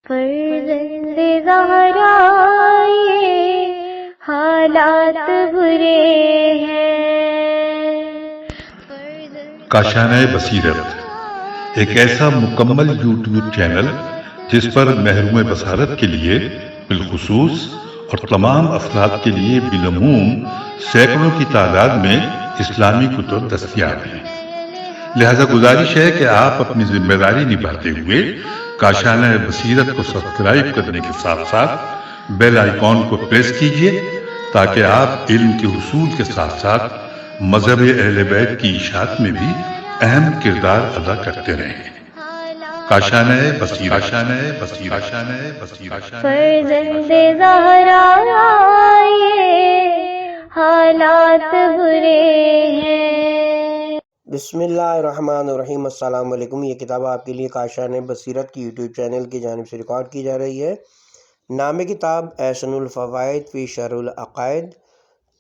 فرزند زہرا یہ حالات برے ہیں۔ کاشانہ بصیرت ایک ایسا مکمل یوٹیوب چینل جس پر محروم بصارت کے لیے بالخصوص اور تمام افراد کے لیے بالعموم سینکڑوں کی تعداد میں اسلامی کتب دستیاب ہیں۔ لہذا گزارش ہے کہ آپ اپنی ذمہ داری نبھاتے ہوئے کاشانہ بصیرت کو سبسکرائب کرنے کے ساتھ ساتھ بیل آئیکن کو پریس کیجئے تاکہ آپ علم کے حصول کے ساتھ ساتھ مذہب اہل بیت کی اشاعت میں بھی اہم کردار ادا کرتے رہیں۔ کاشانہ بصیرت۔ فرزند زہرا یہ حالات برے ہیں۔ بسم اللہ الرحمن الرحیم۔ السلام علیکم۔ یہ کتاب آپ کے لیے کاشانہ بصیرت کی یوٹیوب چینل کی جانب سے ریکارڈ کی جا رہی ہے۔ نام کتاب احسن الفوائد فی شرح العقائد،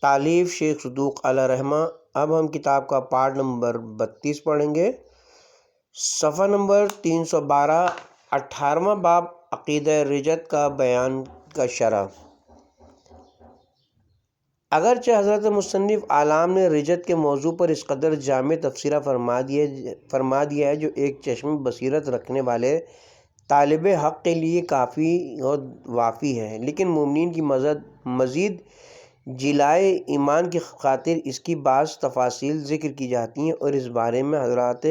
تالیف شیخ صدوق علیہ رحمہ۔ اب ہم کتاب کا پارٹ نمبر 32 پڑھیں گے، صفحہ نمبر 312، 18واں باب عقیدہ رجت کا بیان کا شرح۔ اگرچہ حضرت مصنف اعلام نے رجت کے موضوع پر اس قدر جامع تبصرہ فرما دیا ہے جو ایک چشم بصیرت رکھنے والے طالب حق کے لیے کافی اور وافی ہے، لیکن مومنین کی مزید جلائے ایمان کی خاطر اس کی بعض تفاصیل ذکر کی جاتی ہیں اور اس بارے میں حضرات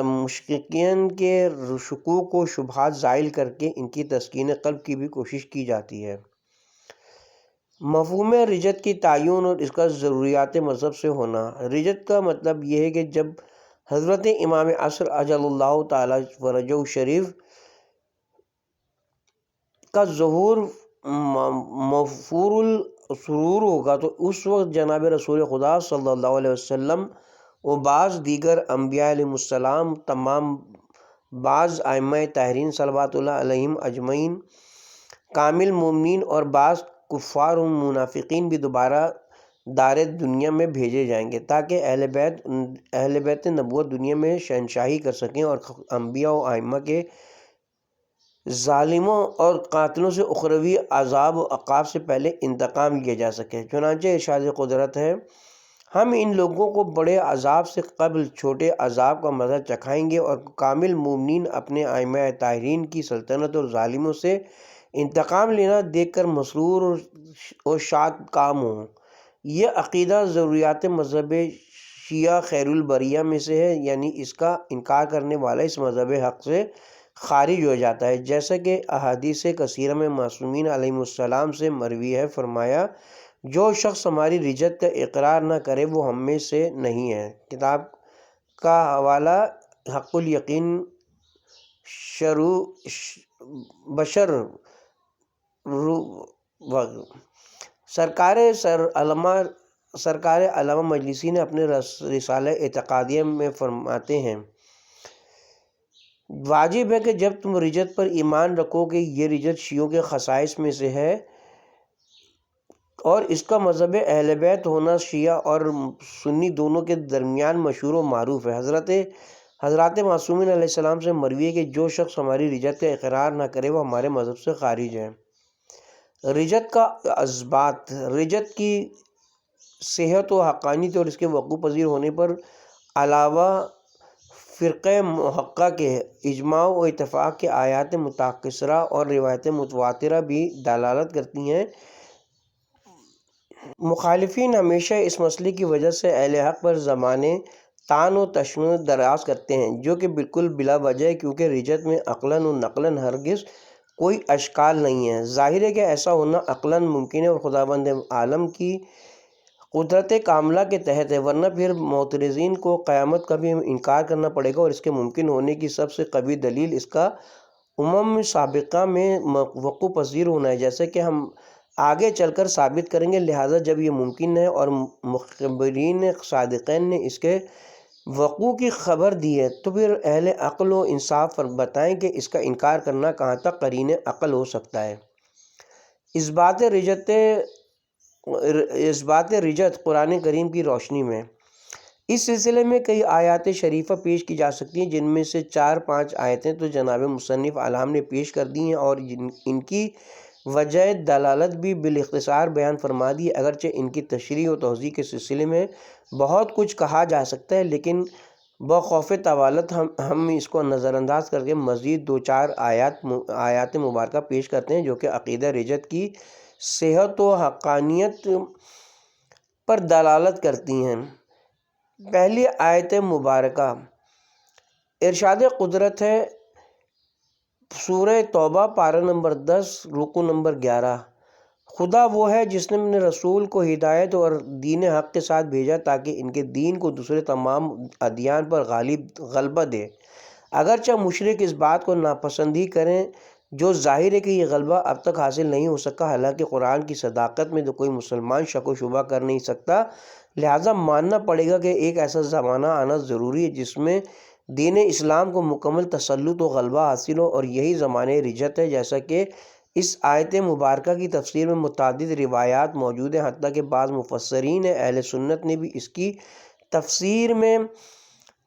مشککین کے شکوک و شبہات زائل کر کے ان کی تسکین قلب کی بھی کوشش کی جاتی ہے۔ مفہوم رجت کی تعین اور اس کا ضروریات مذہب سے ہونا۔ رجت کا مطلب یہ ہے کہ جب حضرت امام عصر عجل اللہ تعالی فرجہ شریف کا ظہور مفور السرور ہوگا تو اس وقت جناب رسول خدا صلی اللہ علیہ وسلم و بعض دیگر انبیاء علیہ السلام، تمام بعض ائمہ طاہرین صلوات اللہ علیہم اجمعین، کامل مومنین اور بعض کفار و منافقین بھی دوبارہ دار دنیا میں بھیجے جائیں گے تاکہ اہل بیت نبوت دنیا میں شہنشاہی کر سکیں اور انبیاء و ائمہ کے ظالموں اور قاتلوں سے اخروی عذاب و عقاب سے پہلے انتقام لیا جا سکے۔ چنانچہ ارشاد قدرت ہے، ہم ان لوگوں کو بڑے عذاب سے قبل چھوٹے عذاب کا مزہ چکھائیں گے اور کامل مومنین اپنے ائمہ طاہرین کی سلطنت اور ظالموں سے انتقام لینا دیکھ کر مسرور اور شاد کام ہوں۔ یہ عقیدہ ضروریات مذہب شیعہ خیر البریہ میں سے ہے، یعنی اس کا انکار کرنے والا اس مذہب حق سے خارج ہو جاتا ہے، جیسا کہ احادیث کثیرہ میں معصومین علیہ السلام سے مروی ہے۔ فرمایا، جو شخص ہماری رجت کا اقرار نہ کرے وہ ہم میں سے نہیں ہے۔ کتاب کا حوالہ حق الیقین بشر سرکار علامہ مجلسی نے اپنے رسالہ اعتقادیہ میں فرماتے ہیں، واجب ہے کہ جب تم رجت پر ایمان رکھو کہ یہ رجت شیعوں کے خصائص میں سے ہے اور اس کا مذہب اہل بیت ہونا شیعہ اور سنی دونوں کے درمیان مشہور و معروف ہے۔ حضرات معصومین علیہ السلام سے مروی ہے کہ جو شخص ہماری رجت کا اقرار نہ کرے وہ ہمارے مذہب سے خارج ہے۔ رجت کا اثبات۔ رجت کی صحت و حقانیت اور اس کے وقوع پذیر ہونے پر علاوہ فرقہ محقہ کے اجماع و اتفاق کے آیات متکثرہ اور روایت متواترہ بھی دلالت کرتی ہیں۔ مخالفین ہمیشہ اس مسئلے کی وجہ سے اہل حق پر زبانیں طعن و تشنیع دراز کرتے ہیں، جو کہ بالکل بلا وجہ ہے، کیونکہ رجت میں عقلاً و نقلاً ہرگز کوئی اشکال نہیں ہے۔ ظاہر ہے کہ ایسا ہونا عقلاً ممکن ہے اور خداوند عالم کی قدرت کاملہ کے تحت ہے، ورنہ پھر معترضین کو قیامت کا بھی انکار کرنا پڑے گا، اور اس کے ممکن ہونے کی سب سے قوی دلیل اس کا سابقہ میں وقوع پذیر ہونا ہے، جیسے کہ ہم آگے چل کر ثابت کریں گے۔ لہٰذا جب یہ ممکن ہے اور مخبرین صادقین نے اس کے وقوع کی خبر دی ہے تو پھر اہل عقل و انصاف بتائیں کہ اس کا انکار کرنا کہاں تک قرین عقل ہو سکتا ہے۔ اس بات رجت قرآن کریم کی روشنی میں اس سلسلے میں کئی آیات شریفہ پیش کی جا سکتی ہیں، جن میں سے 4-5 آیتیں تو جناب مصنف عالم نے پیش کر دی ہیں اور ان کی وجہ دلالت بھی بالاختصار بیان فرما دی ہے۔ اگرچہ ان کی تشریح و توضیح کے سلسلے میں بہت کچھ کہا جا سکتا ہے، لیکن بخوف طوالت ہم اس کو نظر انداز کر کے مزید 2-4 آیات مبارکہ پیش کرتے ہیں جو کہ عقیدہ رجت کی صحت و حقانیت پر دلالت کرتی ہیں۔ پہلی آیت مبارکہ ارشاد قدرت ہے، سورہ توبہ پارہ نمبر 10 رکوع نمبر 11۔ خدا وہ ہے جس نے اپنے رسول کو ہدایت اور دین حق کے ساتھ بھیجا تاکہ ان کے دین کو دوسرے تمام ادیان پر غلبہ دے۔ اگرچہ مشرک اس بات کو ناپسند ہی کریں، جو ظاہر ہے کہ یہ غلبہ اب تک حاصل نہیں ہو سکا، حالانکہ قرآن کی صداقت میں تو کوئی مسلمان شک و شبہ کر نہیں سکتا، لہٰذا ماننا پڑے گا کہ ایک ایسا زمانہ آنا ضروری ہے جس میں دین اسلام کو مکمل تسلط و غلبہ حاصل ہو، اور یہی زمانہ رجت ہے۔ جیسا کہ اس آیت مبارکہ کی تفسیر میں متعدد روایات موجود ہیں، حتیٰ کہ بعض مفسرین اہل سنت نے بھی اس کی تفسیر میں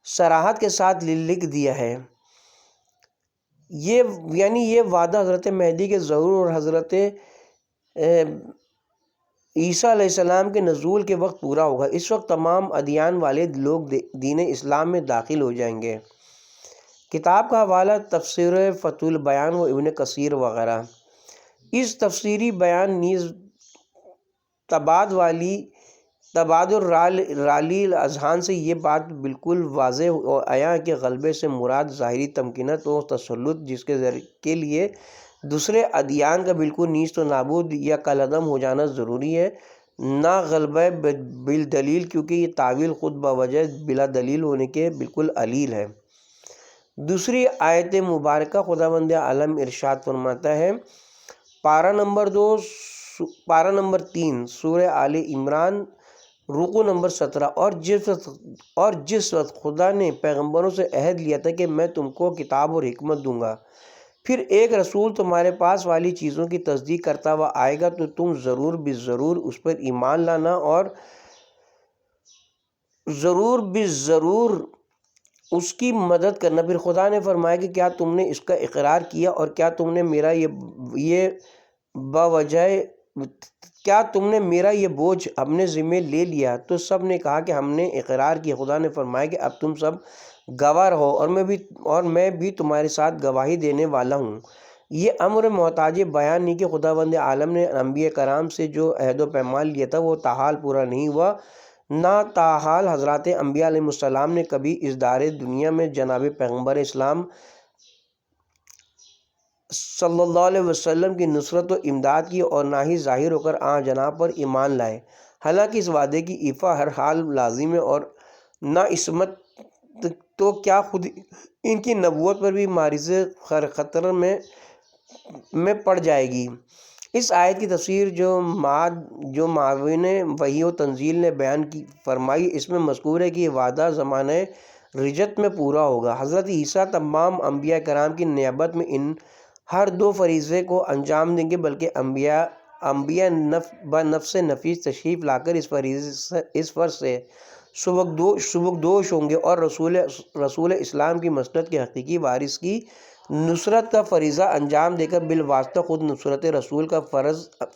صراحت کے ساتھ لکھ دیا ہے۔ یہ وعدہ حضرت مہدی کے ظہور اور حضرت عیسیٰ علیہ السلام کے نزول کے وقت پورا ہوگا۔ اس وقت تمام ادیان والے لوگ دین اسلام میں داخل ہو جائیں گے۔ کتاب کا حوالہ تفسیر فتح البیان و ابن کثیر وغیرہ۔ اس تفسیری بیان نیز رالی اذہان سے یہ بات بالکل واضح و عیاں ہے کہ غلبے سے مراد ظاہری تمکنت و تسلط، جس کے لیے دوسرے ادیان کا بالکل نیست و نابود یا کالعدم ہو جانا ضروری ہے، نہ غلبہ بالدلیل، کیونکہ یہ تعویل خود بوجہ بلا دلیل ہونے کے بالکل علیل ہے۔ دوسری آیت مبارکہ خداوند عالم ارشاد فرماتا ہے، پارہ نمبر 3 سورہ آل عمران رکوع نمبر 17، اور جس وقت خدا نے پیغمبروں سے عہد لیا تھا کہ میں تم کو کتاب اور حکمت دوں گا، پھر ایک رسول تمہارے پاس والی چیزوں کی تصدیق کرتا ہوا آئے گا تو تم ضرور بالضرور اس پر ایمان لانا اور ضرور بالضرور اس کی مدد کرنا۔ پھر خدا نے فرمایا کہ کیا تم نے اس کا اقرار کیا اور کیا تم نے میرا یہ بوجھ اپنے ذمہ لے لیا؟ تو سب نے کہا کہ ہم نے اقرار کیا۔ خدا نے فرمایا کہ اب تم سب گواہ رہو اور میں بھی تمہارے ساتھ گواہی دینے والا ہوں۔ یہ امر محتاج بیان نہیں کہ خداوند عالم نے انبیاء کرام سے جو عہد و پیمان لیا تھا وہ تاحال پورا نہیں ہوا، نہ تاحال حضرات انبیاء علیہ السلام نے کبھی اس دار دنیا میں جناب پیغمبر اسلام صلی اللہ علیہ وسلم کی نصرت و امداد کی، اور نہ ہی ظاہر ہو کر آن جناب پر ایمان لائے۔ حالانکہ اس وعدے کی ایفا ہر حال لازم ہے، اور نہ عصمت تو کیا خود ان کی نبوت پر بھی معرض خطر میں پڑ جائے گی۔ اس آیت کی تفسیر جو معاون وحی و تنزیل نے بیان کی فرمائی، اس میں مذکور ہے کہ یہ وعدہ زمانہ رجت میں پورا ہوگا۔ حضرت عیسیٰ تمام انبیاء کرام کی نیابت میں ان ہر دو فریضے کو انجام دیں گے، بلکہ انبیاء بنفس نفیس تشریف لا کر اس فرض سے سبکدوش ہوں گے، اور رسول اسلام کی مسند کے حقیقی وارث کی نصرت کا فریضہ انجام دے کر بالواسطہ خود نصرت رسول کا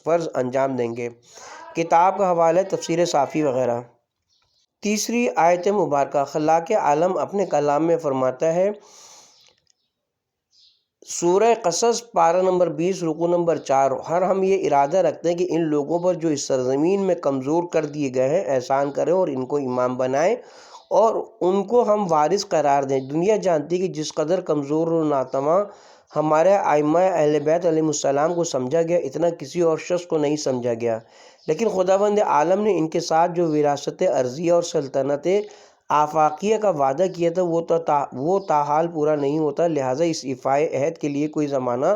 فرض انجام دیں گے۔ کتاب کا حوالہ تفسیر صافی وغیرہ۔ تیسری آیت مبارکہ خلاق عالم اپنے کلام میں فرماتا ہے، سورہ قصص پارہ نمبر 20 رکوع نمبر 4، ہم یہ ارادہ رکھتے ہیں کہ ان لوگوں پر جو اس سرزمین میں کمزور کر دیے گئے ہیں احسان کریں اور ان کو امام بنائیں اور ان کو ہم وارث قرار دیں۔ دنیا جانتی کہ جس قدر کمزور و ناتواں ہمارے ائمہ اہل بیت علیہ السلام کو سمجھا گیا، اتنا کسی اور شخص کو نہیں سمجھا گیا، لیکن خداوند عالم نے ان کے ساتھ جو وراثت ارضیہ اور سلطنت آفاقیہ کا وعدہ کیا تھا وہ تاحال پورا نہیں ہوتا، لہٰذا اس ایفائے عہد کے لیے کوئی زمانہ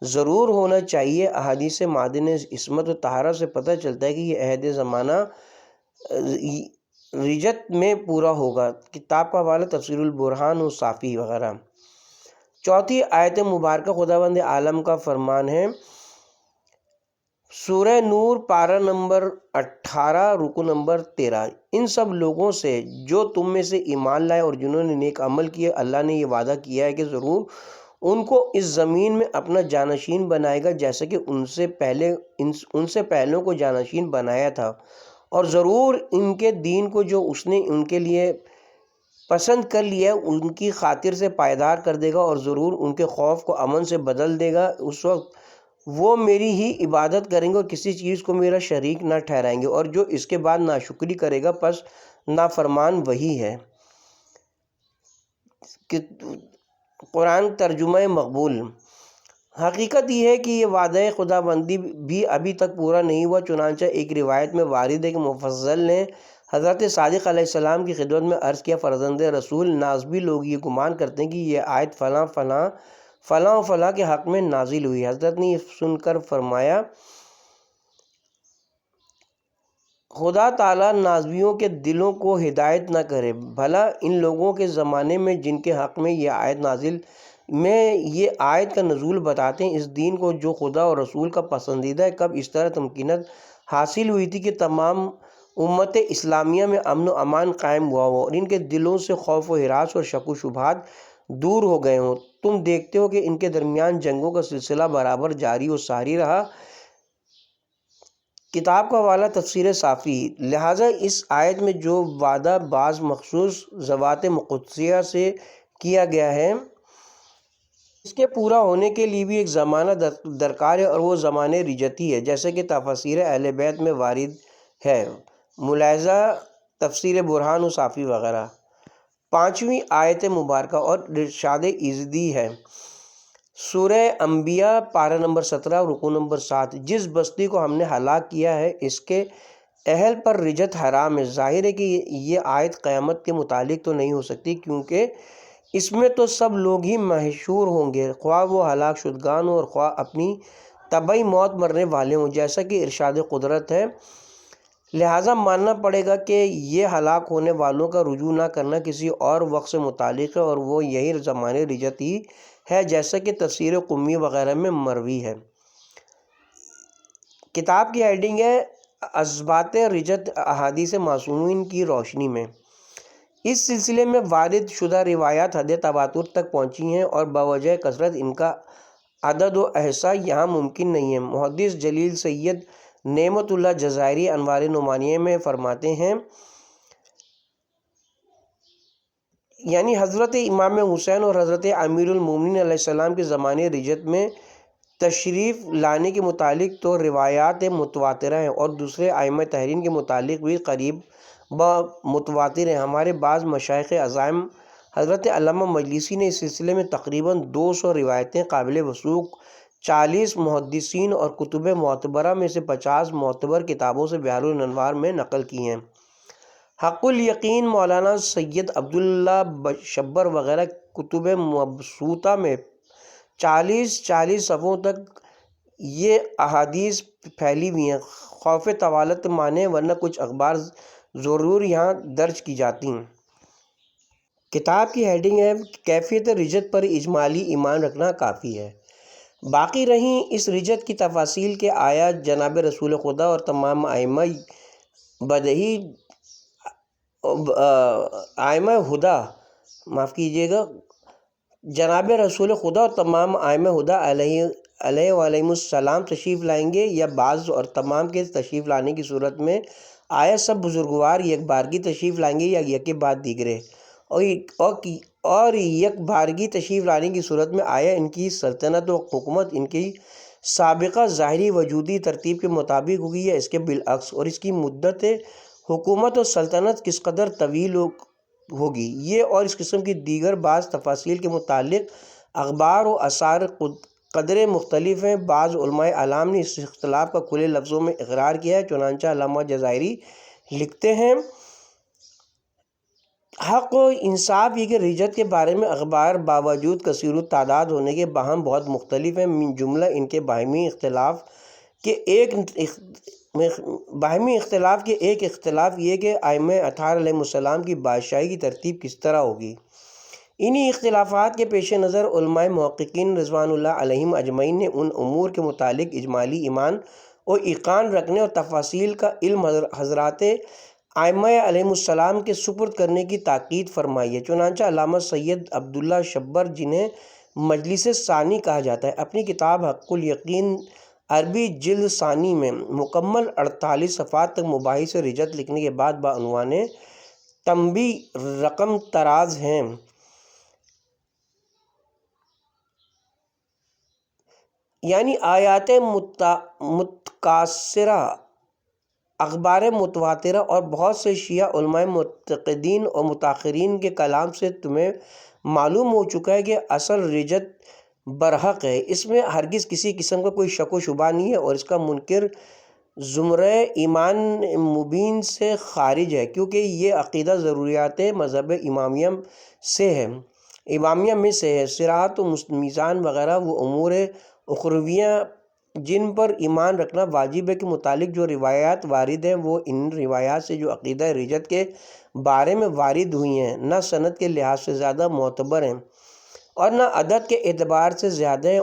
ضرور ہونا چاہیے۔ احادیث معدن عصمت و طہارت سے پتہ چلتا ہے کہ یہ عہد زمانہ رجت میں پورا ہوگا۔ کتاب کا حوالہ تفسیر البرہان و صافی وغیرہ۔ چوتھی آیت مبارکہ خداوند عالم کا فرمان ہے، سورہ نور پارہ نمبر 18 رکو نمبر 13۔ ان سب لوگوں سے جو تم میں سے ایمان لائے اور جنہوں نے نیک عمل کیے، اللہ نے یہ وعدہ کیا ہے کہ ضرور ان کو اس زمین میں اپنا جانشین بنائے گا، جیسے کہ ان سے پہلوں کو جانشین بنایا تھا، اور ضرور ان کے دین کو جو اس نے ان کے لیے پسند کر لیا ان کی خاطر سے پائیدار کر دے گا، اور ضرور ان کے خوف کو امن سے بدل دے گا۔ اس وقت وہ میری ہی عبادت کریں گے اور کسی چیز کو میرا شریک نہ ٹھہرائیں گے، اور جو اس کے بعد ناشکری کرے گا پس نافرمان وہی ہے۔ قرآن ترجمہ مقبول۔ حقیقت یہ ہے کہ یہ وعدہ خدا بندی بھی ابھی تک پورا نہیں ہوا، چنانچہ ایک روایت میں وارد ہے کہ مفضل نے حضرت صادق علیہ السلام کی خدمت میں عرض کیا، فرزند رسول، نازبی لوگ یہ گمان کرتے ہیں کہ یہ آیت فلاں فلاں فلاں و فلاں کے حق میں نازل ہوئی۔ حضرت نے یہ سن کر فرمایا، خدا تعالیٰ نازبیوں کے دلوں کو ہدایت نہ کرے، بھلا ان لوگوں کے زمانے میں جن کے حق میں یہ آیت کا نزول بتاتے ہیں، اس دین کو جو خدا اور رسول کا پسندیدہ ہے، کب اس طرح تمکینت حاصل ہوئی تھی کہ تمام امت اسلامیہ میں امن و امان قائم ہوا ہو اور ان کے دلوں سے خوف و ہراس اور شک و شبہات دور ہو گئے ہوں۔ تم دیکھتے ہو کہ ان کے درمیان جنگوں کا سلسلہ برابر جاری و ساری رہا۔ کتاب کا حوالہ تفسیر صافی۔ لہٰذا اس آیت میں جو وعدہ بعض مخصوص ذوات مقدسیہ سے کیا گیا ہے، اس کے پورا ہونے کے لیے بھی ایک زمانہ درکار ہے، اور وہ زمانہ رجتی ہے، جیسے کہ تفاسیر اہل بیت میں وارد ہے، ملاحظہ تفسیر برہان و صافی وغیرہ۔ 5ویں آیت مبارکہ اور ارشاد ایزدی ہے، سورہ انبیاء پارہ نمبر 17 رکو نمبر 7۔ جس بستی کو ہم نے ہلاک کیا ہے اس کے اہل پر رجت حرام ہے۔ ظاہر ہے کہ یہ آیت قیامت کے متعلق تو نہیں ہو سکتی، کیونکہ اس میں تو سب لوگ ہی محشور ہوں گے، خواہ وہ ہلاک شدگان ہوں اور خواہ اپنی طبعی موت مرنے والے ہوں، جیسا کہ ارشاد قدرت ہے۔ لہٰذا ماننا پڑے گا کہ یہ ہلاک ہونے والوں کا رجوع نہ کرنا کسی اور وقت سے متعلق ہے، اور وہ یہی زمانہ رجت ہی ہے، جیسا کہ تفسیر قمی وغیرہ میں مروی ہے۔ کتاب کی ہیڈنگ ہے اثبات رجت احادیث معصومین کی روشنی میں۔ اس سلسلے میں وارد شدہ روایات حد تواتر تک پہنچی ہیں، اور بوجہ کثرت ان کا عدد و احصاء یہاں ممکن نہیں ہے۔ محدث جلیل سید نعمت اللہ جزائری انوار نعمانیہ میں فرماتے ہیں، یعنی حضرت امام حسین اور حضرت امیر المومنین علیہ السلام کے زمانے رجت میں تشریف لانے کے متعلق تو روایات متواترہ ہیں، اور دوسرے ائمہ تحرین کے متعلق بھی قریب متواتر ہیں۔ ہمارے بعض مشائخ عظام حضرت علامہ مجلسی نے اس سلسلے میں تقریباً 200 روایتیں قابل وثوق 40 محدثین اور کتب معتبرہ میں سے 50 معتبر کتابوں سے بحار الانوار میں نقل کی ہیں۔ حق الیقین مولانا سید عبداللہ شبر وغیرہ کتب مبسوطہ میں 40 صفحوں تک یہ احادیث پھیلی ہوئی ہیں۔ خوف طوالت مانے، ورنہ کچھ اخبار ضرور یہاں درج کی جاتی ہیں۔ کتاب کی ہیڈنگ ہے کیفیت رجت پر اجمالی ایمان رکھنا کافی ہے۔ باقی رہیں اس رجت کی تفاصیل کے آیات جناب رسول خدا اور تمام جناب رسول خدا اور تمام ائمہ ہدیٰ علیہ وعلیہم السلام تشریف لائیں گے، یا بعض اور تمام کے تشریف لانے کی صورت میں آیا سب بزرگوار یک بارگی تشریف لائیں گے یا یکے بعد دیگرے، اور یک بارگی تشریف لانے کی صورت میں آیا ان کی سلطنت و حکومت ان کی سابقہ ظاہری وجودی ترتیب کے مطابق ہوگی یا اس کے بالعکس، اور اس کی مدت حکومت و سلطنت کس قدر طویل ہوگی، یہ اور اس قسم کی دیگر بعض تفاصیل کے متعلق اخبار و آثار قدرے مختلف ہیں۔ بعض علماء اعلام نے اس اختلاف کا کھلے لفظوں میں اقرار کیا ہے، چنانچہ علامہ جزائری لکھتے ہیں، حق و انصاف یہ کہ رجت کے بارے میں اخبار باوجود کثیر التعداد ہونے کے باہم بہت مختلف ہیں۔ من جملہ ان کے باہمی اختلاف کے ایک اختلاف یہ کہ ائمہ اطہار علیہ السلام کی بادشاہی کی ترتیب کس طرح ہوگی۔ انہی اختلافات کے پیش نظر علماء محققین رضوان اللہ علیہم اجمعین نے ان امور کے متعلق اجمالی ایمان اور ایقان رکھنے اور تفاصیل کا علم حضرات ائمہ علیہم السلام کے سپرد کرنے کی تاکید فرمائی ہے۔ چنانچہ علامہ سید عبداللہ شبر، جنہیں مجلس ثانی کہا جاتا ہے، اپنی کتاب حق الیقین عربی جلد ثانی میں مکمل 48 صفحات تک مباحث رجت لکھنے کے بعد بعنوان تنبیہ رقم طراز ہیں، یعنی آیات متکاثرہ، اخبار متواترہ اور بہت سے شیعہ علماء متقدین اور متاخرین کے کلام سے تمہیں معلوم ہو چکا ہے کہ اصل رجت برحق ہے، اس میں ہرگز کسی قسم کا کوئی شک و شبہ نہیں ہے، اور اس کا منکر زمرہ ایمان مبین سے خارج ہے، کیونکہ یہ عقیدہ ضروریات مذہب امامیہ میں سے ہے۔ صراط و میزان وغیرہ وہ امور اخرویہ جن پر ایمان رکھنا واجب ہے کے متعلق جو روایات وارد ہیں، وہ ان روایات سے جو عقیدہ رجت کے بارے میں وارد ہوئی ہیں، نہ سند کے لحاظ سے زیادہ معتبر ہیں اور نہ عدد کے اعتبار سے زیادہ ہیں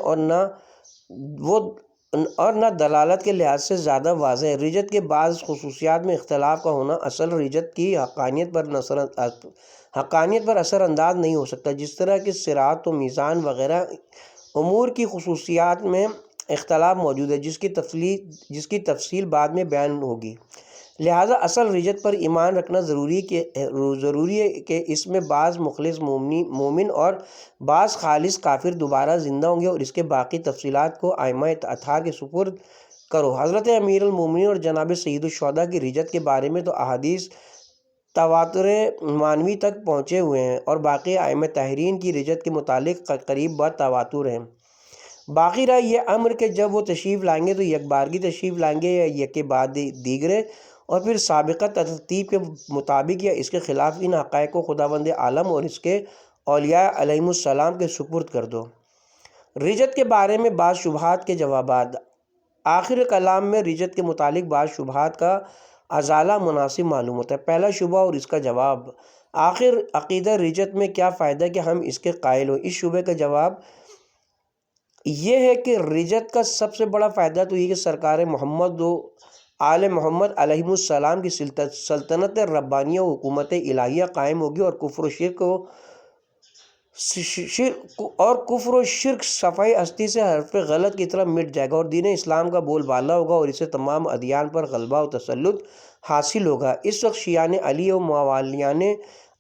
اور نہ دلالت کے لحاظ سے زیادہ واضح ہے۔ رجت کے بعض خصوصیات میں اختلاف کا ہونا اصل رجت کی حقانیت پر اثر انداز نہیں ہو سکتا، جس طرح کہ صراط و میزان وغیرہ امور کی خصوصیات میں اختلاف موجود ہے، جس کی تفصیل بعد میں بیان ہوگی۔ لہذا اصل رجت پر ایمان رکھنا ضروری ہے کہ اس میں بعض مخلص مومن اور بعض خالص کافر دوبارہ زندہ ہوں گے، اور اس کے باقی تفصیلات کو ائمہ اطہار کے سپرد کرو۔ حضرت امیر المومنین اور جناب سید الشہداء کی رجت کے بارے میں تو احادیث تواتر معنوی تک پہنچے ہوئے ہیں، اور باقی ائمہ طاہرین کی رجت کے متعلق قریب بہ تواتر ہیں۔ باقی رہا یہ امر کہ جب وہ تشریف لائیں گے تو یکبارگی تشریف لائیں گے یا یکے بعد دیگرے، اور پھر سابقہ ترتیب کے مطابق یا اس کے خلاف، ان حقائق کو خداوند عالم اور اس کے اولیاء علیہم السلام کے سپرد کر دو۔ رجت کے بارے میں بعض شبہات کے جوابات۔ آخر کلام میں رجت کے متعلق بعض شبہات کا ازالہ مناسب معلوم ہوتا ہے۔ پہلا شبہ اور اس کا جواب۔ آخر عقیدہ رجت میں کیا فائدہ کہ ہم اس کے قائل ہوں؟ اس شبہ کا جواب یہ ہے کہ رجت کا سب سے بڑا فائدہ تو یہ کہ سرکار محمد و آل محمد علیہم السلام کی سلطنت ربانیہ و حکومت الہیہ قائم ہوگی، اور کفر و شرک صفحہ ہستی سے حرف غلط کی طرح مٹ جائے گا، اور دین اسلام کا بول بالا ہوگا، اور اسے تمام ادیان پر غلبہ و تسلط حاصل ہوگا۔ اس وقت شیعان علی و موالیان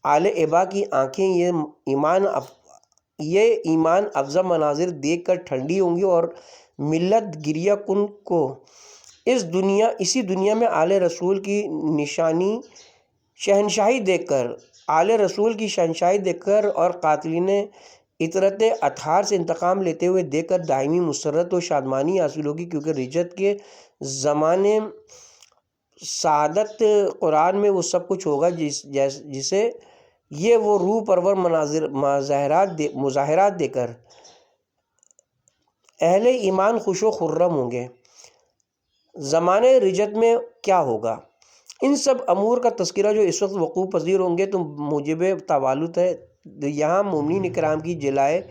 آل ابا کی آنکھیں یہ ایمان افزا مناظر دیکھ کر ٹھنڈی ہوں گی، اور ملت گریہ کن کو اسی دنیا میں آل رسول کی شہنشاہی دیکھ کر اور قاتلین اطرت اطہار سے انتقام لیتے ہوئے دیکھ کر دائمی مسرت و شادمانی حاصل ہوگی، کیونکہ رجت کے زمانے سعادت قرآن میں وہ سب کچھ ہوگا جسے یہ وہ روح پرور مظاہرات دے کر اہل ایمان خوش و خرم ہوں گے۔ زمانے رجت میں کیا ہوگا؟ ان سب امور کا تذکرہ جو اس وقت وقوع پذیر ہوں گے تو موجب توالت ہے۔ یہاں مومنین کرام کی جلائے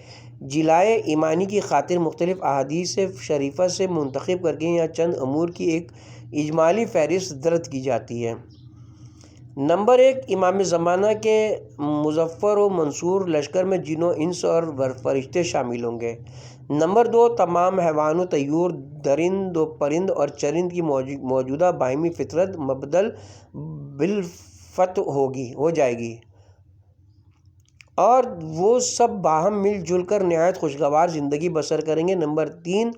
ایمانی کی خاطر مختلف احادیث شریفہ سے منتخب کر کے یہاں چند امور کی ایک اجمالی فہرست درج کی جاتی ہے۔ نمبر 1، امام زمانہ کے مظفر و منصور لشکر میں جن و انس اور فرشتے شامل ہوں گے۔ نمبر 2، تمام حیوان و طیور، درند و پرند اور چرند کی موجودہ باہمی فطرت مبدل بالفتح ہو جائے گی، اور وہ سب باہم مل جل کر نہایت خوشگوار زندگی بسر کریں گے۔ نمبر 3،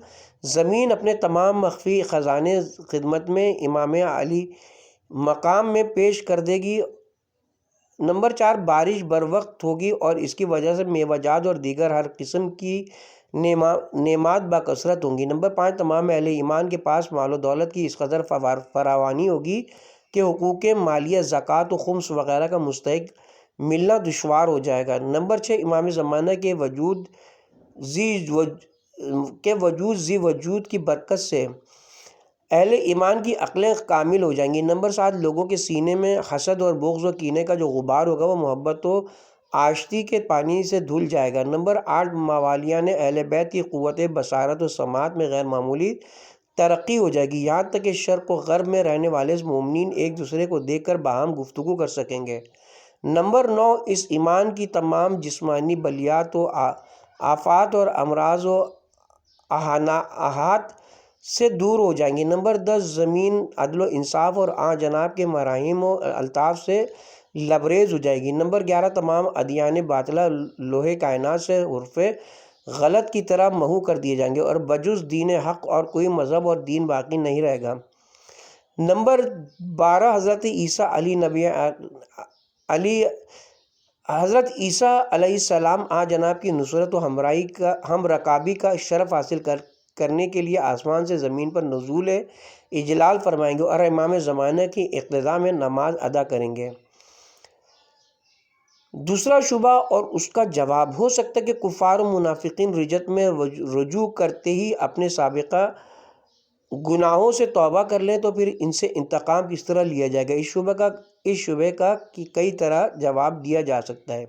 زمین اپنے تمام مخفی خزانے خدمت میں امام علی مقام میں پیش کر دے گی۔ نمبر 4، بارش بر وقت ہوگی، اور اس کی وجہ سے میوہ جات اور دیگر ہر قسم کی نعمات باکثرت ہوں گی۔ نمبر 5، تمام اہل ایمان کے پاس مال و دولت کی اس قدر فراوانی ہوگی کہ حقوق مالیہ، زکوٰۃ و خمس وغیرہ کا مستحق ملنا دشوار ہو جائے گا۔ نمبر 6، امام زمانہ کے وجود ذی وجود کی برکت سے اہل ایمان کی عقلیں کامل ہو جائیں گی۔ نمبر 7، لوگوں کے سینے میں حسد اور بغض و کینے کا جو غبار ہوگا وہ محبت و آشتی کے پانی سے دھل جائے گا۔ نمبر 8، موالیان اہل بیت کی قوت بصارت و سماعت میں غیر معمولی ترقی ہو جائے گی، یہاں تک کہ شرق و غرب میں رہنے والے مومنین ایک دوسرے کو دیکھ کر باہم گفتگو کر سکیں گے۔ نمبر 9، اس ایمان کی تمام جسمانی بلیات و آفات اور امراض و آہات سے دور ہو جائیں گی۔ نمبر 10، زمین عدل و انصاف اور جناب کے مراحم و الطاف سے لبریز ہو جائے گی۔ نمبر 11، تمام ادیان باطلہ لوح کائنات سے حرف غلط کی طرح محو کر دیے جائیں گے اور بجز دین حق اور کوئی مذہب اور دین باقی نہیں رہے گا۔ نمبر 12، حضرت عیسیٰ علیہ السلام جناب کی نصرت و ہم رکابی کا شرف حاصل کرنے کے لیے آسمان سے زمین پر نزول اجلال فرمائیں گے اور امام زمانہ کی اقتداء میں نماز ادا کریں گے۔ دوسرا شبہ اور اس کا جواب، ہو سکتا ہے کہ کفار و منافقین رجت میں رجوع کرتے ہی اپنے سابقہ گناہوں سے توبہ کر لیں تو پھر ان سے انتقام کس طرح لیا جائے گا؟ اس شبے کا کئی طرح جواب دیا جا سکتا ہے۔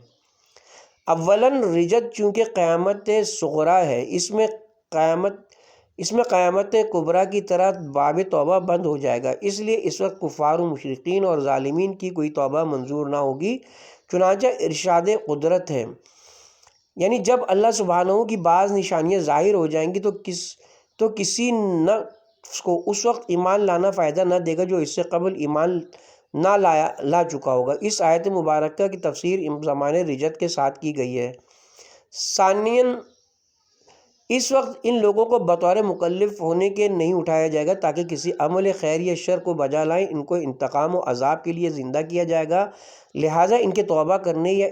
اولاً رجت چونکہ قیامت صغریٰ ہے، اس میں قیامت کبریٰ کی طرح باب توبہ بند ہو جائے گا، اس لیے اس وقت کفار و مشرکین اور ظالمین کی کوئی توبہ منظور نہ ہوگی۔ چنانچہ ارشاد قدرت ہے، یعنی جب اللہ سبحانہ کی بعض نشانیاں ظاہر ہو جائیں گی تو کسی نفس کو اس وقت ایمان لانا فائدہ نہ دے گا جو اس سے قبل ایمان نہ لا چکا ہوگا۔ اس آیت مبارکہ کی تفسیر زمان رجت کے ساتھ کی گئی ہے۔ ثانیاً، اس وقت ان لوگوں کو بطور مکلف ہونے کے نہیں اٹھایا جائے گا تاکہ کسی عمل خیر یا شر کو بجا لائیں، ان کو انتقام و عذاب کے لیے زندہ کیا جائے گا، لہٰذا ان کے توبہ کرنے یا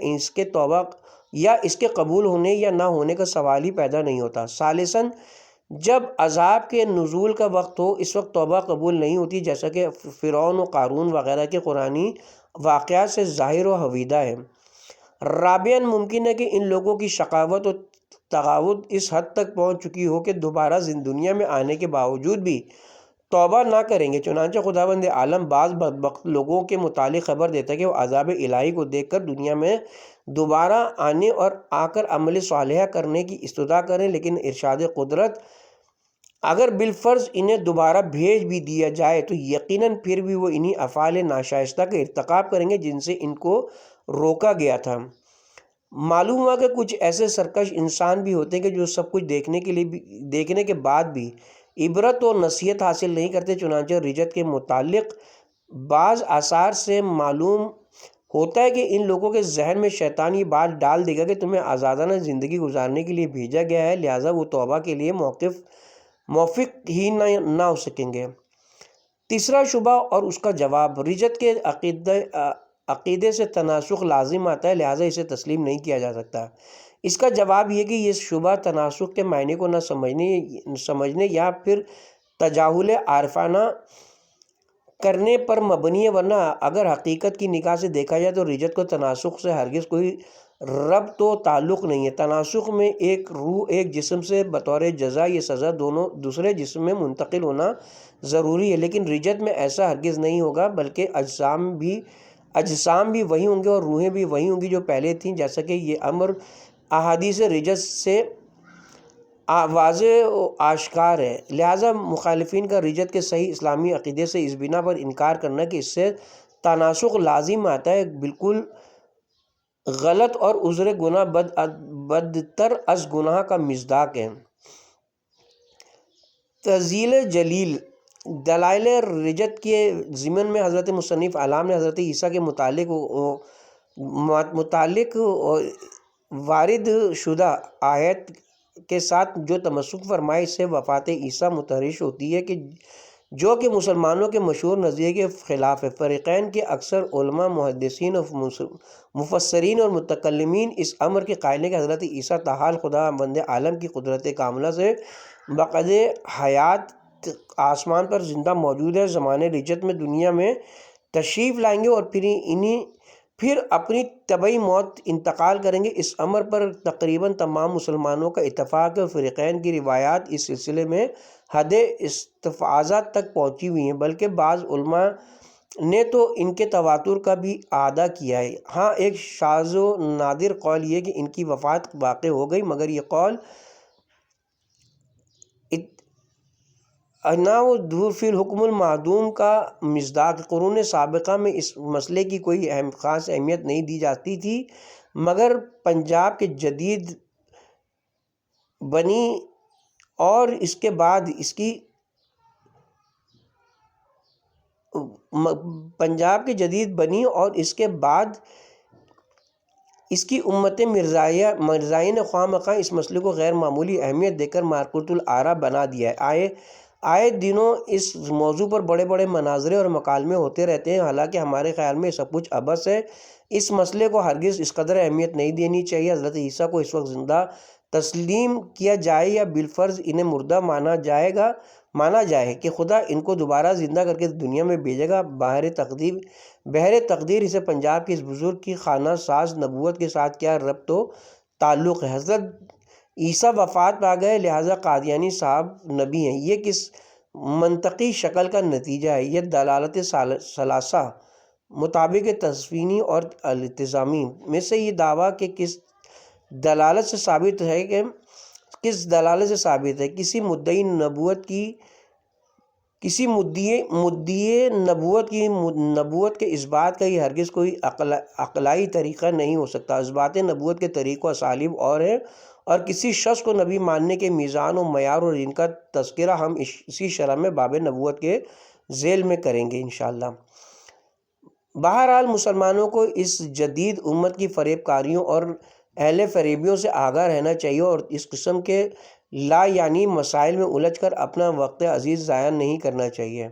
اس کے قبول ہونے یا نہ ہونے کا سوال ہی پیدا نہیں ہوتا۔ ثالثاً، جب عذاب کے نزول کا وقت ہو اس وقت توبہ قبول نہیں ہوتی، جیسا کہ فرعون و قارون وغیرہ کے قرآنی واقعات سے ظاہر و حویدہ ہے۔ رابعاً، ممکن ہے کہ ان لوگوں کی شقاوت و تغاوت اس حد تک پہنچ چکی ہو کہ دوبارہ دنیا میں آنے کے باوجود بھی توبہ نہ کریں گے۔ چنانچہ خداوند عالم بعض بدبخت لوگوں کے متعلق خبر دیتا ہے کہ وہ عذاب الہی کو دیکھ کر دنیا میں دوبارہ آنے اور آ کر عمل صالحہ کرنے کی استدعا کریں، لیکن ارشاد قدرت، اگر بالفرض انہیں دوبارہ بھیج بھی دیا جائے تو یقیناً پھر بھی وہ انہی افعال ناشائستہ کا ارتکاب کریں گے جن سے ان کو روکا گیا تھا۔ معلوم ہوا کہ کچھ ایسے سرکش انسان بھی ہوتے ہیں کہ جو سب کچھ دیکھنے کے بعد بھی عبرت و نصیحت حاصل نہیں کرتے۔ چنانچہ رجت کے متعلق بعض آثار سے معلوم ہوتا ہے کہ ان لوگوں کے ذہن میں شیطان یہ بات ڈال دے گا کہ تمہیں آزادانہ زندگی گزارنے کے لیے بھیجا گیا ہے، لہٰذا وہ توبہ کے لیے موفق ہی نہ ہو سکیں گے۔ تیسرا شبہ اور اس کا جواب، رجت کے عقیدے سے تناسخ لازم آتا ہے، لہٰذا اسے تسلیم نہیں کیا جا سکتا۔ اس کا جواب یہ کہ یہ شبہ تناسخ کے معنی کو نہ سمجھنے یا پھر تجاہل عارفانہ کرنے پر مبنی ہے، ورنہ اگر حقیقت کی نگاہ سے دیکھا جائے تو رجت کو تناسخ سے ہرگز کوئی ربط و تعلق نہیں ہے۔ تناسخ میں ایک روح ایک جسم سے بطور جزا یا سزا دوسرے جسم میں منتقل ہونا ضروری ہے، لیکن رجت میں ایسا ہرگز نہیں ہوگا، بلکہ اجسام بھی وہی ہوں گے اور روحیں بھی وہی ہوں گی جو پہلے تھیں، جیسا کہ یہ امر احادیث رجت سے واضح و آشکار ہے۔ لہٰذا مخالفین کا رجت کے صحیح اسلامی عقیدے سے اس بنا پر انکار کرنا کہ اس سے تناسخ لازم آتا ہے بالکل غلط اور عذر گناہ بدتر از گناہ کا مصداق ہے۔ تنزیل جلیل دلائل رجت کے ضمن میں حضرت مصنف علام نے حضرت عیسیٰ کے متعلق وارد شدہ آیت کے ساتھ جو تمسک فرمائے، اس سے وفات عیسیٰ متحرش ہوتی ہے کہ جو کہ مسلمانوں کے مشہور نظریے کے خلاف ہے۔ فریقین کے اکثر علماء، محدثین، مفسرین اور متکلمین اس امر کے قائل ہیں کہ حضرت عیسیٰ تاحال خداوند عالم کی قدرت کاملہ سے بقد حیات آسمان پر زندہ موجود ہے، زمان رجت میں دنیا میں تشریف لائیں گے اور پھر اپنی طبعی موت انتقال کریں گے۔ اس امر پر تقریباً تمام مسلمانوں کا اتفاق ہے اور فریقین کی روایات اس سلسلے میں حد استفاضہ تک پہنچی ہوئی ہیں، بلکہ بعض علماء نے تو ان کے تواتر کا بھی اعادہ کیا ہے۔ ہاں، ایک شاذ و نادر قول یہ کہ ان کی وفات واقع ہو گئی، مگر یہ قول نہ وہ دور فی الحکم المعدوم کا مصداق۔ قرون سابقہ میں اس مسئلے کی کوئی خاص اہمیت نہیں دی جاتی تھی، مگر پنجاب کے جدید بنی اور اس کے بعد اس کی امت مرزائیہ نے خواہ مخواہ اس مسئلے کو غیر معمولی اہمیت دے کر معرکۃ الآراء بنا دیا ہے۔ آئے دنوں اس موضوع پر بڑے بڑے مناظرے اور مکالمے ہوتے رہتے ہیں، حالانکہ ہمارے خیال میں سب کچھ عبث ہے۔ اس مسئلے کو ہرگز اس قدر اہمیت نہیں دینی چاہیے۔ حضرت عیسیٰ کو اس وقت زندہ تسلیم کیا جائے یا بالفرض انہیں مردہ مانا جائے کہ خدا ان کو دوبارہ زندہ کر کے دنیا میں بھیجے گا، بہر تقدیر اسے پنجاب کی اس بزرگ کی خانہ ساز نبوت کے ساتھ کیا ربط و تعلق ہے؟ حضرت عیسیٰ وفات پا گئے لہٰذا قادیانی صاحب نبی ہیں، یہ کس منطقی شکل کا نتیجہ ہے؟ یہ دلالت ثلاثہ مطابق تصفینی اور التزامی میں سے یہ دعویٰ کہ کس دلالت سے ثابت ہے؟ کسی مدعی نبوت کے اس بات کا یہ ہرگز کوئی عقلائی طریقہ نہیں ہو سکتا۔ اثبات نبوت کے طریق و اسالیب اور ہیں، اور کسی شخص کو نبی ماننے کے میزان و معیار اور ان کا تذکرہ ہم اسی شرح میں باب نبوت کے ذیل میں کریں گے انشاءاللہ۔ بہرحال مسلمانوں کو اس جدید امت کی فریب کاریوں اور اہل فریبیوں سے آگاہ رہنا چاہیے اور اس قسم کے لا یعنی مسائل میں الجھ کر اپنا وقت عزیز ضائع نہیں کرنا چاہیے۔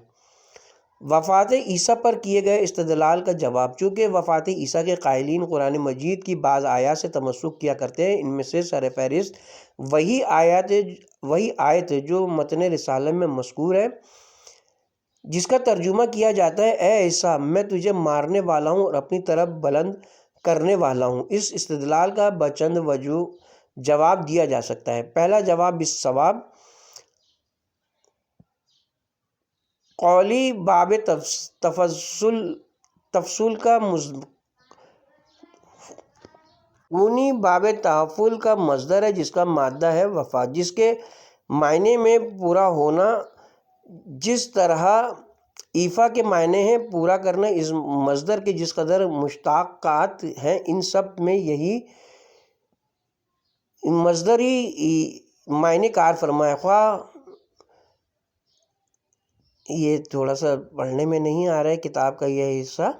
وفات عیسیٰ پر کیے گئے استدلال کا جواب۔ چونکہ وفات عیسیٰ کے قائلین قرآن مجید کی بعض آیات سے تمسک کیا کرتے ہیں، ان میں سے سر فہرست وہی آیت ہے جو متن رسالہ میں مذکور ہے، جس کا ترجمہ کیا جاتا ہے اے عیسیٰ میں تجھے مارنے والا ہوں اور اپنی طرف بلند کرنے والا ہوں۔ اس استدلال کا بچند وجوہ جواب دیا جا سکتا ہے۔ پہلا جواب بالصواب قولی باب تحفل کا مصدر ہے جس کا مادہ ہے وفات، جس کے معنی میں پورا ہونا، جس طرح ایفا کے معنی ہیں پورا کرنا۔ اس مصدر کے جس قدر مشتقات ہیں ان سب میں یہی مصدری معنی کار فرمائے۔ خواہ یہ تھوڑا سا پڑھنے میں نہیں آ رہا ہے، کتاب کا یہ حصہ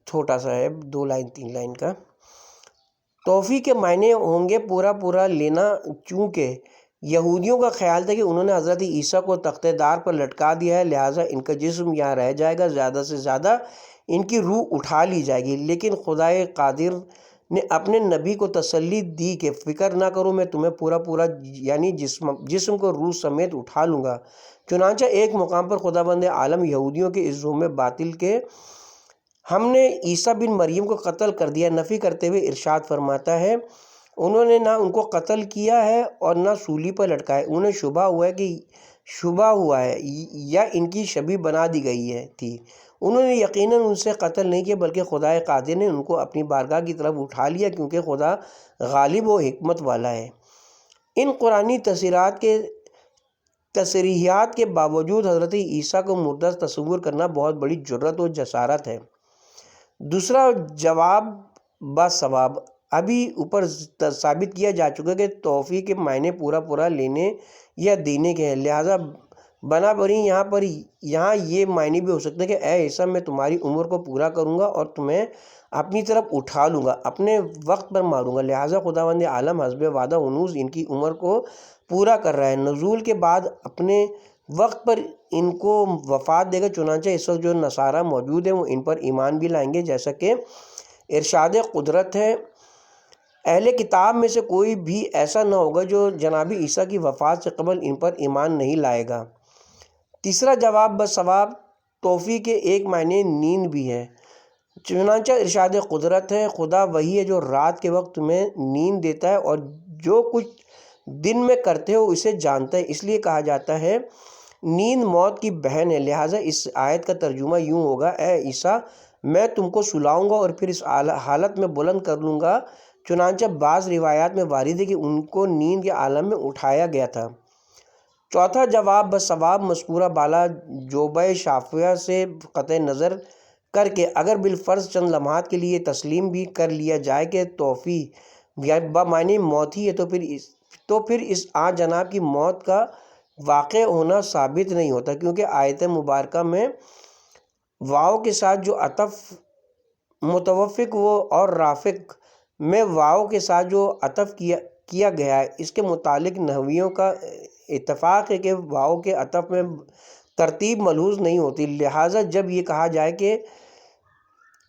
چھوٹا سا ہے، 2 لائن 3 لائن کا۔ توفیق کے معنی ہوں گے پورا لینا، چونکہ یہودیوں کا خیال تھا کہ انہوں نے حضرت عیسیٰ کو تختہ دار پر لٹکا دیا ہے، لہٰذا ان کا جسم یہاں رہ جائے گا، زیادہ سے زیادہ ان کی روح اٹھا لی جائے گی۔ لیکن خدائے قادر نے اپنے نبی کو تسلی دی کہ فکر نہ کرو، میں تمہیں پورا یعنی جسم کو روح سمیت اٹھا لوں گا۔ چنانچہ ایک مقام پر خداوند عالم یہودیوں کے اس زعم باطل کے ہم نے عیسیٰ بن مریم کو قتل کر دیا نفی کرتے ہوئے ارشاد فرماتا ہے انہوں نے نہ ان کو قتل کیا ہے اور نہ سولی پر لٹکایا، انہیں شبہ ہوا ہے یا ان کی شبیہ بنا دی گئی تھی۔ انہوں نے یقیناً ان سے قتل نہیں کیا بلکہ خدائے قادر نے ان کو اپنی بارگاہ کی طرف اٹھا لیا، کیونکہ خدا غالب و حکمت والا ہے۔ ان قرآنی تصریحات کے باوجود حضرت عیسیٰ کو مردہ تصور کرنا بہت بڑی جرات و جسارت ہے۔ دوسرا جواب باثواب ابھی اوپر ثابت کیا جا چکا کہ توفیق کے معنی پورا لینے یا دینے کے ہیں، لہٰذا بنا بریں یہاں یہ معنی بھی ہو سکتا ہے کہ اے عیسیٰ میں تمہاری عمر کو پورا کروں گا اور تمہیں اپنی طرف اٹھا لوں گا، اپنے وقت پر ماروں گا، لہٰذا خداوند عالم حسب وعدہ ہنوز ان کی عمر کو پورا کر رہا ہے، نزول کے بعد اپنے وقت پر ان کو وفات دے گا۔ چنانچہ اس وقت جو نصارہ موجود ہیں وہ ان پر ایمان بھی لائیں گے، جیسا کہ ارشاد قدرت ہے اہل کتاب میں سے کوئی بھی ایسا نہ ہوگا جو جناب عیسیٰ کی وفات سے قبل ان پر ایمان نہیں لائے گا۔ تیسرا جواب بثواب توفیق کے ایک معنی نیند بھی ہے، چنانچہ ارشاد قدرت ہے خدا وہی ہے جو رات کے وقت تمہیں نیند دیتا ہے اور جو کچھ دن میں کرتے ہو اسے جانتا ہے، اس لیے کہا جاتا ہے نیند موت کی بہن ہے۔ لہٰذا اس آیت کا ترجمہ یوں ہوگا اے عیسیٰ میں تم کو سلاؤں گا اور پھر اس حالت میں بلند کر لوں گا۔ چنانچہ بعض روایات میں وارد ہے کہ ان کو نیند کے عالم میں اٹھایا گیا تھا۔ چوتھا جواب بثواب مذکورہ بالا جوبہ شافیہ سے قطع نظر کر کے اگر بالفرض چند لمحات کے لیے تسلیم بھی کر لیا جائے کہ توفیق یا بمعنی موت ہی ہے تو پھر اس آن جناب کی موت کا واقع ہونا ثابت نہیں ہوتا، کیونکہ آیت مبارکہ میں واؤ کے ساتھ جو عطف متوفق اور رافق میں واؤ کے ساتھ جو عطف کیا گیا ہے، اس کے متعلق نحویوں کا اتفاق ہے کہ واؤ کے عطف میں ترتیب ملحوظ نہیں ہوتی، لہٰذا جب یہ کہا جائے کہ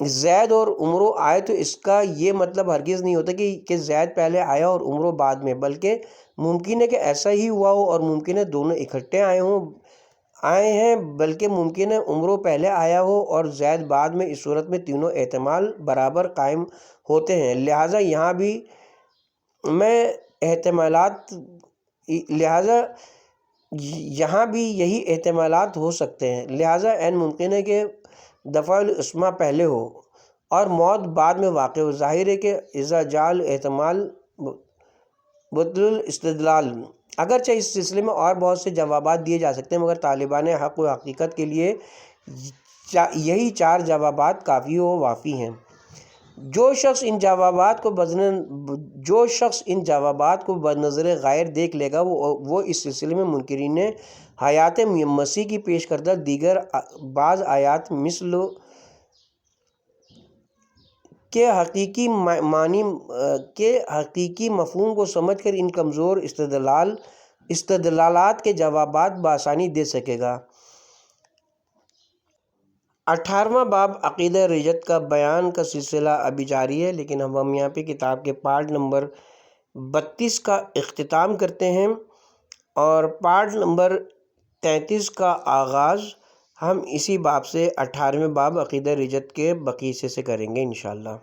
زید اور عمرو آئے تو اس کا یہ مطلب ہرگز نہیں ہوتا کہ زید پہلے آیا اور عمرو بعد میں، بلکہ ممکن ہے کہ ایسا ہی ہوا ہو اور ممکن ہے دونوں اکٹھے آئے ہیں، بلکہ ممکن ہے عمرو پہلے آیا ہو اور زید بعد میں۔ اس صورت میں تینوں احتمال برابر قائم ہوتے ہیں، لہٰذا یہاں بھی یہی احتمالات ہو سکتے ہیں، لہٰذا عین ممکن ہے کہ دفع الاسما پہلے ہو اور موت بعد میں واقع ہو۔ ظاہر ہے کہ اذا جال احتمال بطل الاستدلال۔ اگرچہ اس سلسلے میں اور بہت سے جوابات دیے جا سکتے ہیں، مگر طالبان حق و حقیقت کے لیے یہی 4 جوابات کافی و وافی ہیں۔ جو شخص ان جوابات کو بنظر غیر دیکھ لے گا وہ اس سلسلے میں منکرین حیات مسیح کی پیش کردہ دیگر بعض آیات مثل کے حقیقی مفہوم کو سمجھ کر ان کمزور استدلالات کے جوابات بآسانی دے سکے گا۔ 18واں باب عقیدہ رجت کا بیان کا سلسلہ ابھی جاری ہے، لیکن ہم یہاں پہ کتاب کے پارٹ نمبر 32 کا اختتام کرتے ہیں اور پارٹ نمبر 33 کا آغاز ہم اسی باب سے 18ویں باب عقیدہ رجت کے بقیہ حصے سے کریں گے انشاءاللہ۔